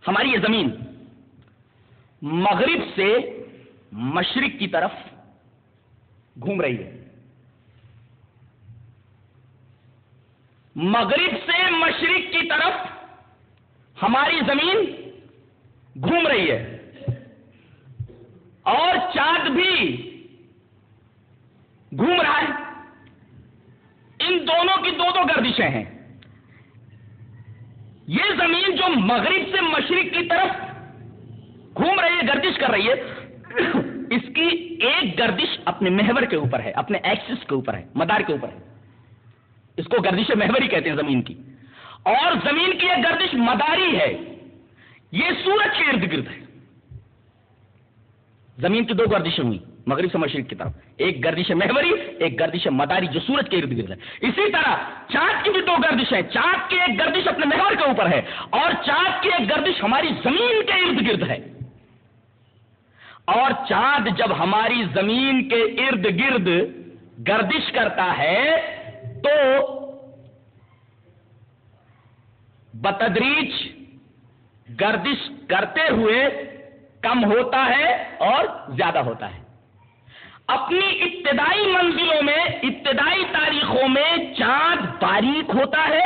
ہماری یہ زمین مغرب سے مشرق کی طرف گھوم رہی ہے. مغرب سے مشرق کی طرف ہماری زمین گھوم رہی ہے اور چاند بھی گھوم رہا ہے. ان دونوں کی دو گردشیں ہیں. یہ زمین جو مغرب سے مشرق کی طرف گھوم رہی ہے، گردش کر رہی ہے، اس کی ایک گردش اپنے محور کے اوپر ہے، اپنے ایکسس کے اوپر ہے، مدار کے اوپر ہے. اس کو گردش محوری کہتے ہیں زمین کی. اور زمین کی ایک گردش مداری ہے، یہ سورج کے ارد گرد ہے. زمین کی دو گردشیں ہوئی مغرب سے مشرق کی طرف، ایک گردش محوری، ایک گردش مداری جو سورج کے ارد گرد ہے. اسی طرح چاند کی بھی دو گردشیں، چاند کی ایک گردش اپنے محور کے اوپر ہے اور چاند کی ایک گردش ہماری زمین کے ارد گرد ہے. اور چاند جب ہماری زمین کے ارد گرد گردش کرتا ہے تو بتدریج گردش کرتے ہوئے کم ہوتا ہے اور زیادہ ہوتا ہے. اپنی ابتدائی منزلوں میں، ابتدائی تاریخوں میں چاند باریک ہوتا ہے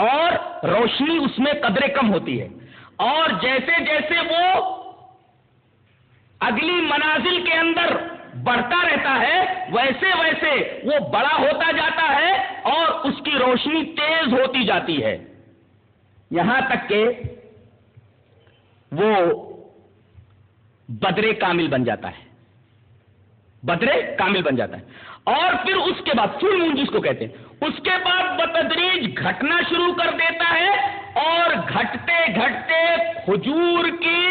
اور روشنی اس میں قدرے کم ہوتی ہے. اور جیسے جیسے وہ اگلی منازل کے اندر بڑھتا رہتا ہے ویسے ویسے وہ بڑا ہوتا جاتا ہے اور اس کی روشنی تیز ہوتی جاتی ہے، یہاں تک کہ وہ بدر کامل بن جاتا ہے. بدر کامل بن جاتا ہے. اور پھر اس کے بعد فل مون جس کو کہتے ہیں، اس کے بعد بتدریج گھٹنا شروع کر دیتا ہے اور گھٹتے گھٹتے کھجور کی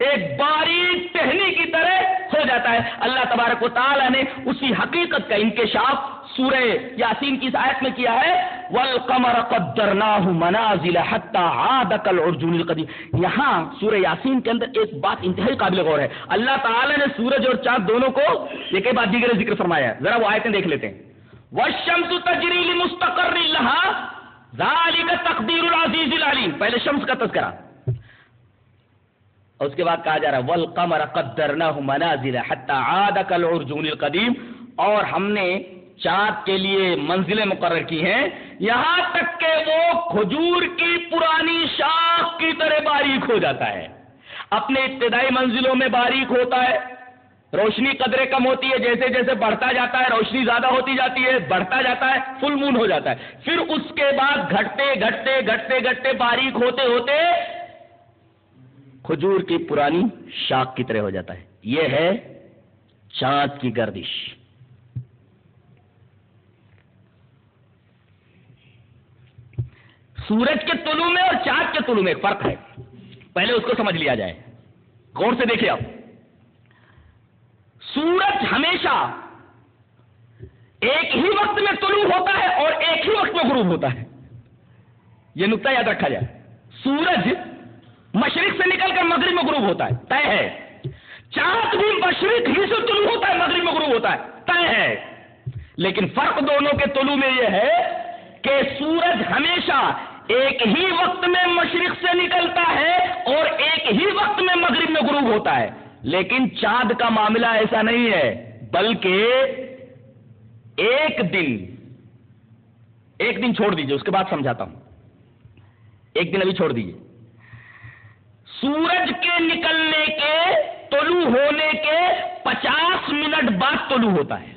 ایک باریک ٹہنی کی طرح ہو جاتا ہے. اللہ تبارک و تعالی نے اسی حقیقت کا انکشاف سورہ یاسین کی اس آیت میں کیا ہے، وَالْقَمَرَ قَدَّرْنَاهُ مَنَازِلَ حَتَّى عَادَ كَالْعُرْجُونِ الْقَدِيمِ. یہاں سورہ یاسین کے اندر ایک بات انتہائی قابل غور ہے. اللہ تعالی نے سورج اور چاند دونوں کو ایک ہی بات دیگر ذکر فرمایا ہے. ذرا وہ آیتیں دیکھ لیتے ہیں. وَالشَّمْسُ تَجْرِي لِمُسْتَقَرٍّ لَهَا ذَلِكَ تَقْدِيرُ الْعَزِيزِ الْعَلِيمِ. پہلے شمس کا تذکرہ اور اس کے بعد کہا جا رہا ہے وَالْقَمَرَ قَدَّرْنَاهُ مَنَازِلَ حَتَّى عَادَ كَالْعُرْجُونِ الْقَدِيمِ. اور ہم نے چاند کے لیے منزلیں مقرر کی ہیں یہاں تک کہ وہ کھجور کی پرانی شاخ کی طرح باریک ہو جاتا ہے. اپنے ابتدائی منزلوں میں باریک ہوتا ہے، روشنی قدرے کم ہوتی ہے، جیسے جیسے بڑھتا جاتا ہے روشنی زیادہ ہوتی جاتی ہے، بڑھتا جاتا ہے، فل مون ہو جاتا ہے. پھر اس کے بعد گھٹتے گھٹتے گھٹتے گھٹتے باریک ہوتے ہوتے کھجور کی پرانی شاخ کی طرح ہو جاتا ہے. یہ ہے چاند کی گردش. سورج کے طلوع میں اور چاند کے طلوع میں ایک فرق ہے، پہلے اس کو سمجھ لیا جائے. غور سے دیکھیں آپ، سورج ہمیشہ ایک ہی وقت میں طلوع ہوتا ہے اور ایک ہی وقت میں غروب ہوتا ہے. یہ نقطہ یاد رکھا جائے. سورج مشرق سے نکل کر مغرب میں غروب ہوتا ہے، طے ہے. چاند بھی مشرق ہی سے طلوع ہوتا ہے، مغرب میں غروب ہوتا ہے، طے ہے. لیکن فرق دونوں کے طلوع میں یہ ہے کہ سورج ہمیشہ ایک ہی وقت میں مشرق سے نکلتا ہے اور ایک ہی وقت میں مغرب میں غروب ہوتا ہے. لیکن چاند کا معاملہ ایسا نہیں ہے، بلکہ ایک دن چھوڑ دیجئے، اس کے بعد سمجھاتا ہوں. ایک دن ابھی چھوڑ دیجئے. سورج کے نکلنے کے طلوع ہونے کے 50 منٹ بعد طلوع ہوتا ہے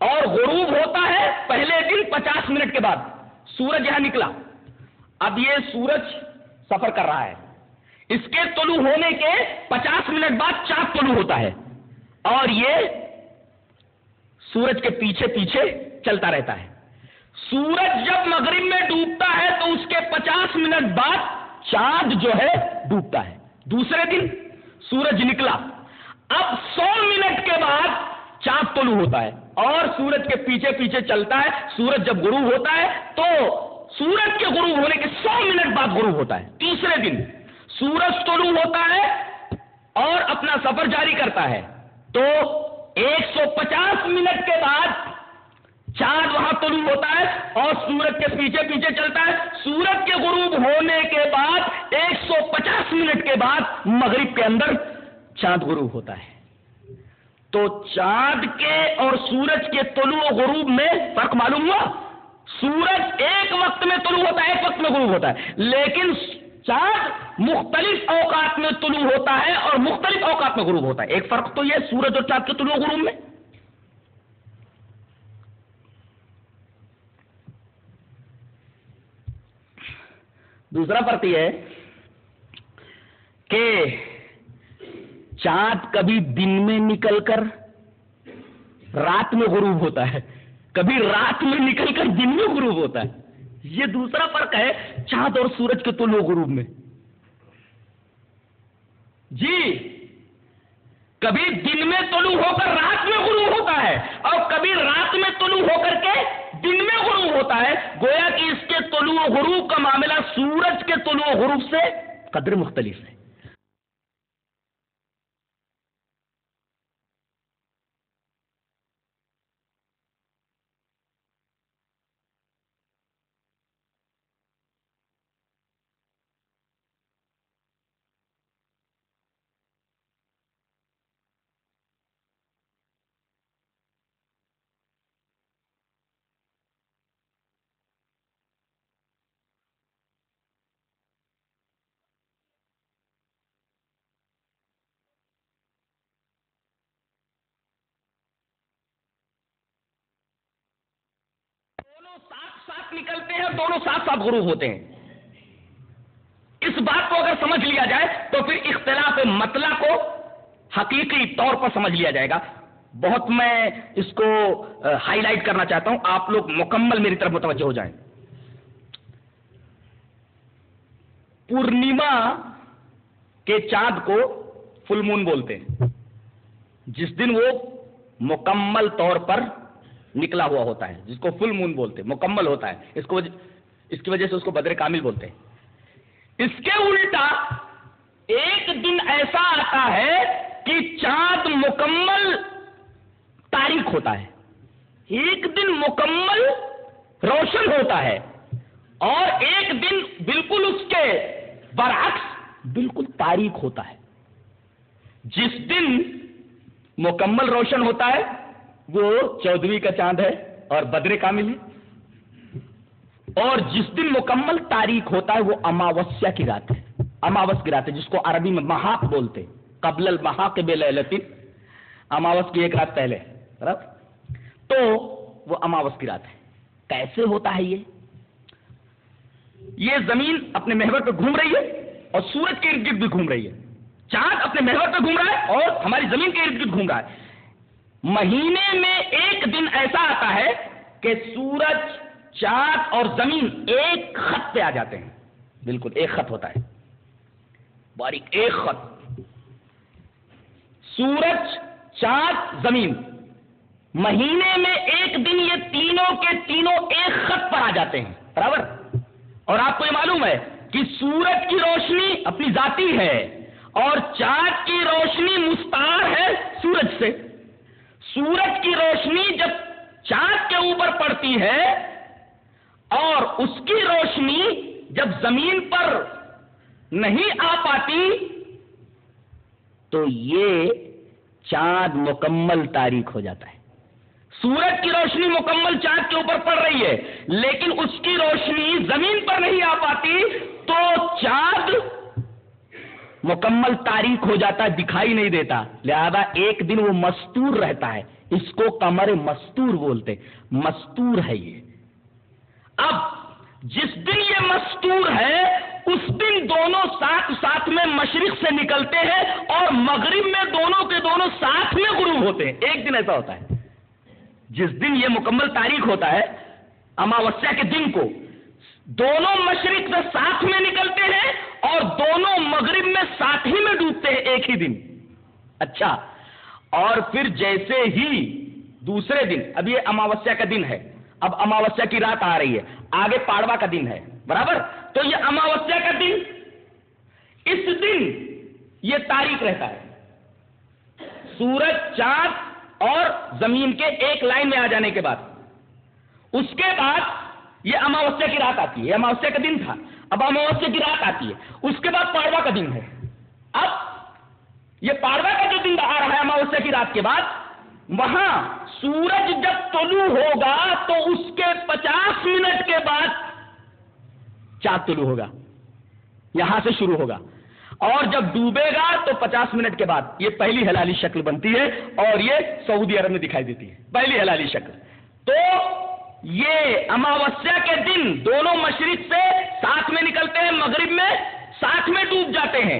اور غروب ہوتا ہے پہلے دن 50 منٹ کے بعد. سورج یہاں نکلا، اب یہ سورج سفر کر رہا ہے، اس کے طلوع ہونے کے 50 منٹ بعد چاند طلوع ہوتا ہے اور یہ سورج کے پیچھے پیچھے چلتا رہتا ہے. سورج جب مغرب میں ڈوبتا ہے تو اس کے 50 منٹ بعد چاند جو ہے ڈوبتا ہے. دوسرے دن سورج نکلا، اب 100 منٹ کے بعد چاند طلوع ہوتا ہے اور سورج کے پیچھے پیچھے چلتا ہے. سورج جب غروب ہوتا ہے تو سورج کے غروب ہونے کے 100 منٹ بعد غروب ہوتا ہے. تیسرے دن سورج طلوع ہوتا ہے اور اپنا سفر جاری کرتا ہے تو 150 منٹ کے بعد چاند وہاں طلوع ہوتا ہے اور سورج کے پیچھے پیچھے چلتا ہے. سورج کے غروب ہونے کے بعد 150 منٹ کے بعد مغرب کے اندر چاند غروب ہوتا ہے. تو چاند کے اور سورج کے طلوع و غروب میں فرق معلوم ہوا. سورج ایک وقت میں طلوع ہوتا ہے، ایک وقت میں غروب ہوتا ہے، لیکن چاند مختلف اوقات میں طلوع ہوتا ہے اور مختلف اوقات میں غروب ہوتا ہے. ایک فرق تو یہ سورج اور چاند کے طلوع و غروب میں. دوسرا فرق یہ ہے کہ چاند کبھی دن میں نکل کر رات میں غروب ہوتا ہے، کبھی رات میں نکل کر دن میں غروب ہوتا ہے. یہ دوسرا فرق ہے چاند اور سورج کے طلوع غروب میں. جی، کبھی دن میں طلوع ہو کر رات میں غروب ہوتا ہے اور کبھی رات میں طلوع ہو کر کے دن میں غروب ہوتا ہے. گویا کہ اس کے طلوع غروب کا معاملہ سورج کے طلوع غروب سے قدر مختلف ہے. دونوں ساتھ ساتھ نکلتے ہیں، دونوں ساتھ ساتھ غروب ہوتے ہیں. اس بات کو اگر سمجھ لیا جائے تو پھر اختلاف مطلع کو حقیقی طور پر سمجھ لیا جائے گا. بہت میں اس کو ہائی لائٹ کرنا چاہتا ہوں، آپ لوگ مکمل میری طرف متوجہ ہو جائیں. پورنیما کے چاند کو فل مون بولتے ہیں، جس دن وہ مکمل طور پر نکلا ہوا ہوتا ہے، جس کو فل مون بولتے ہیں، مکمل ہوتا ہے. اس کی وجہ سے اس کو بدر کامل بولتے ہیں. اس کے الٹا ایک دن ایسا آتا ہے کہ چاند مکمل تاریک ہوتا ہے، ایک دن مکمل روشن ہوتا ہے اور ایک دن بالکل اس کے برعکس بالکل تاریک ہوتا ہے. جس دن مکمل روشن ہوتا ہے وہ 14ویں کا چاند ہے اور بدر کامل ہے، اور جس دن مکمل تاریک ہوتا ہے وہ اماوسیا کی رات ہے. اماوس کی رات ہے جس کو عربی میں محاق بولتے، قبل المحاق بلیلۃ، اماوس کی ایک رات پہلے، تو وہ اماوس کی رات ہے. کیسے ہوتا ہے یہ زمین اپنے محور پہ گھوم رہی ہے اور سورج کے ارد گرد بھی گھوم رہی ہے. چاند اپنے محور پہ گھوم رہا ہے اور ہماری زمین کے ارد گرد گھوم رہا ہے. مہینے میں ایک دن ایسا آتا ہے کہ سورج، چاند اور زمین ایک خط پہ آ جاتے ہیں. بالکل ایک خط ہوتا ہے، باریک ایک خط. سورج، چاند، زمین، مہینے میں ایک دن یہ تینوں کے تینوں ایک خط پر آ جاتے ہیں، برابر. اور آپ کو یہ معلوم ہے کہ سورج کی روشنی اپنی ذاتی ہے اور چاند کی روشنی مستعار ہے سورج سے. سورج کی روشنی جب چاند کے اوپر پڑتی ہے اور اس کی روشنی جب زمین پر نہیں آ پاتی تو یہ چاند مکمل تاریک ہو جاتا ہے. سورج کی روشنی مکمل چاند کے اوپر پڑ رہی ہے لیکن اس کی روشنی زمین پر نہیں آ پاتی تو چاند مکمل تاریک ہو جاتا ہے، دکھائی نہیں دیتا. لہذا ایک دن وہ مستور رہتا ہے. اس کو قمر مستور بولتے، مستور ہے یہ. اب جس دن یہ مستور ہے اس دن دونوں ساتھ ساتھ میں مشرق سے نکلتے ہیں اور مغرب میں دونوں کے دونوں ساتھ میں غروب ہوتے ہیں. ایک دن ایسا ہوتا ہے جس دن یہ مکمل تاریک ہوتا ہے، اماوسیا کے دن کو دونوں مشرق سے ساتھ میں نکلتے ہیں اور دونوں مغرب میں ساتھ ہی میں ڈوبتے ہیں ایک ہی دن. اچھا، اور پھر جیسے ہی دوسرے دن، اب یہ اماوسیا کا دن ہے، اب اماوسیا کی رات آ رہی ہے، آگے پاڑوا کا دن ہے، برابر. تو یہ اماوسیا کا دن، اس دن یہ تاریک رہتا ہے. سورج، چاند اور زمین کے ایک لائن میں آ جانے کے بعد اس کے بعد یہ اماوسیا کی رات آتی ہے، اماوسیا کا دن تھا، اب اماوسیا کی رات آتی ہے، اس کے بعد پاڑوا کا دن ہے۔ اب یہ پاڑوا کا جو دن آ رہا ہے اماوسیا کی رات کے بعد، وہاں سورج جب طلوع ہوگا تو اس کے 50 منٹ کے بعد چاند طلوع ہوگا، یہاں سے شروع ہوگا، اور جب ڈوبے گا تو 50 منٹ کے بعد یہ پہلی ہلالی شکل بنتی ہے، اور یہ سعودی عرب میں دکھائی دیتی ہے پہلی ہلالی شکل۔ تو یہ اماوسیا کے دن دونوں مشرق سے ساتھ میں نکلتے ہیں، مغرب میں ساتھ میں ڈوب جاتے ہیں،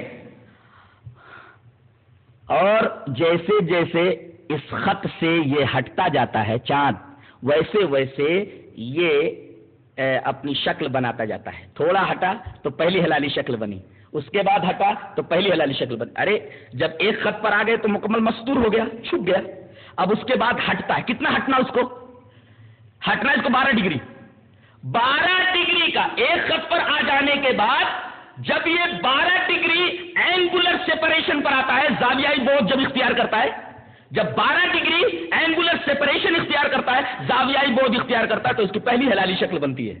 اور جیسے جیسے اس خط سے یہ ہٹتا جاتا ہے چاند، ویسے ویسے یہ اپنی شکل بناتا جاتا ہے۔ تھوڑا ہٹا تو پہلی ہلالی شکل بنی، اس کے بعد ہٹا تو پہلی ہلالی شکل بنی۔ ارے جب ایک خط پر آ گئے تو مکمل مستور ہو گیا، چھپ گیا۔ اب اس کے بعد ہٹتا ہے، کتنا ہٹنا اس کو؟ ہٹنا اس کو 12 ڈگری، 12 ڈگری کا ایک خط پر آ جانے کے بعد جب یہ 12 ڈگری اینگولر سیپریشن پر آتا ہے، زاویائی بعد جب اختیار کرتا ہے، جب 12 ڈگری اینگولر سیپریشن اختیار کرتا ہے، زاویائی بعد اختیار کرتا ہے، تو اس کی پہلی ہلالی شکل بنتی ہے۔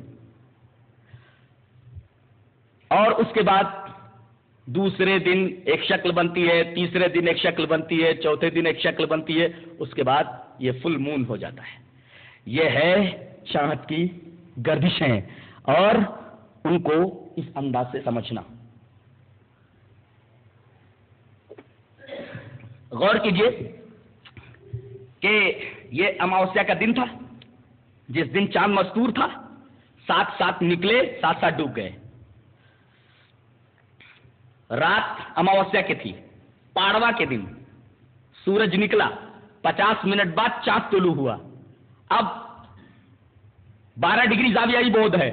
اور اس کے بعد دوسرے دن ایک شکل بنتی ہے، تیسرے دن ایک شکل بنتی ہے، چوتھے دن ایک شکل بنتی ہے، اس کے بعد یہ فل مون ہو جاتا ہے۔ یہ ہے چاند کی گردشیں، اور ان کو اس انداز سے سمجھنا۔ غور کیجئے کہ یہ اماوسیا کا دن تھا، جس دن چاند مستور تھا، ساتھ ساتھ نکلے، ساتھ ساتھ ڈوب گئے۔ رات اماوسیا کی تھی، پاڑوا کے دن سورج نکلا، 50 منٹ بعد چاند طلوع ہوا۔ اب 12 ڈگری زاویائی بعد ہے،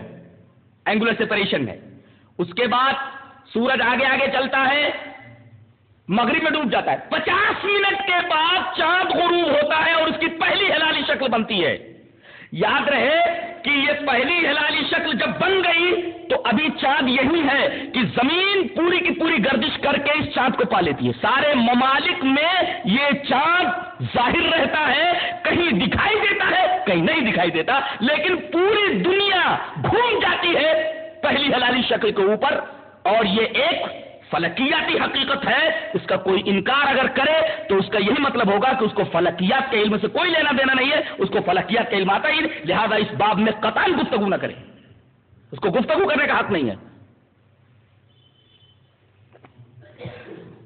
اینگولر سیپریشن ہے۔ اس کے بعد سورج آگے آگے چلتا ہے، مغرب میں ڈوب جاتا ہے، 50 منٹ کے بعد چاند غروب ہوتا ہے اور اس کی پہلی ہلالی شکل بنتی ہے۔ یاد رہے کہ یہ پہلی ہلالی شکل جب بن گئی تو ابھی چاند یہی ہے کہ زمین پوری کی پوری گردش کر کے اس چاند کو پا لیتی ہے۔ سارے ممالک میں یہ چاند ظاہر رہتا ہے، کہیں دکھائی دیتا ہے کہیں نہیں دکھائی دیتا، لیکن پوری دنیا گھوم جاتی ہے پہلی ہلالی شکل کے اوپر، اور یہ ایک فلکیاتی حقیقت ہے۔ اس کا کوئی انکار اگر کرے تو اس کا یہی مطلب ہوگا کہ اس کو فلکیات کے علم سے کوئی لینا دینا نہیں ہے، اس کو فلکیات کا علم آتا ہی نہیں، لہذا اس باب میں قطعاً گفتگو نہ کرے، اس کو گفتگو کرنے کا حق نہیں ہے۔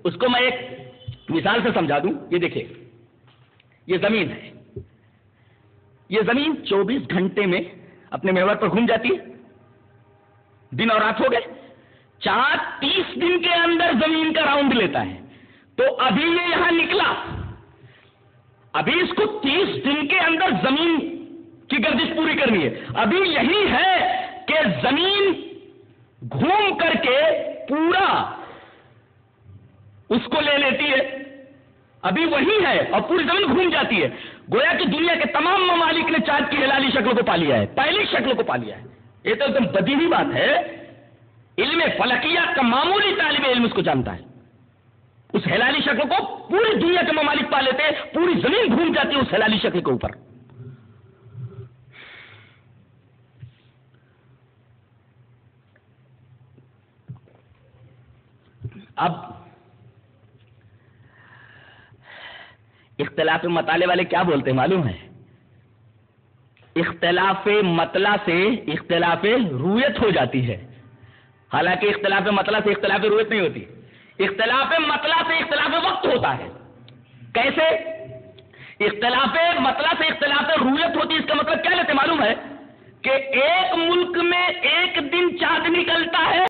اس کو میں ایک مثال سے سمجھا دوں۔ یہ دیکھیں، یہ زمین ہے، یہ زمین 24 گھنٹے میں اپنے محور پر گھوم جاتی ہے، دن اور رات ہو گئے، چاند 30 دن کے اندر زمین کا راؤنڈ لیتا ہے۔ تو ابھی یہ یہاں نکلا، ابھی اس کو 30 دن کے اندر زمین کی گردش پوری کرنی ہے۔ ابھی یہی ہے کہ زمین گھوم کر کے پورا اس کو لے لیتی ہے، ابھی وہی ہے، اور پوری زمین گھوم جاتی ہے۔ گویا کہ دنیا کے تمام ممالک نے چاند کی ہلالی شکل کو پا لیا ہے، پہلی شکل کو پا لیا ہے۔ یہ تو ایک دم بدیہی بات ہے، علم فلکیات کا معمولی طالب علم اس کو جانتا ہے۔ اس ہلالی شکل کو پوری دنیا کے ممالک پا لیتے ہیں، پوری زمین گھوم جاتی ہے اس ہلالی شکل کے اوپر۔ اب اختلاف مطالعے والے کیا بولتے ہیں معلوم ہے؟ اختلاف مطلع سے اختلاف رویت ہو جاتی ہے، حالانکہ اختلاف مطلع سے اختلاف رویت نہیں ہوتی، اختلاف مطلع سے اختلاف وقت ہوتا ہے۔ کیسے؟ اختلاف مطلع سے اختلاف رویت ہوتی ہے، اس کا مطلب کیا لیتے معلوم ہے؟ کہ ایک ملک میں ایک دن چاندنی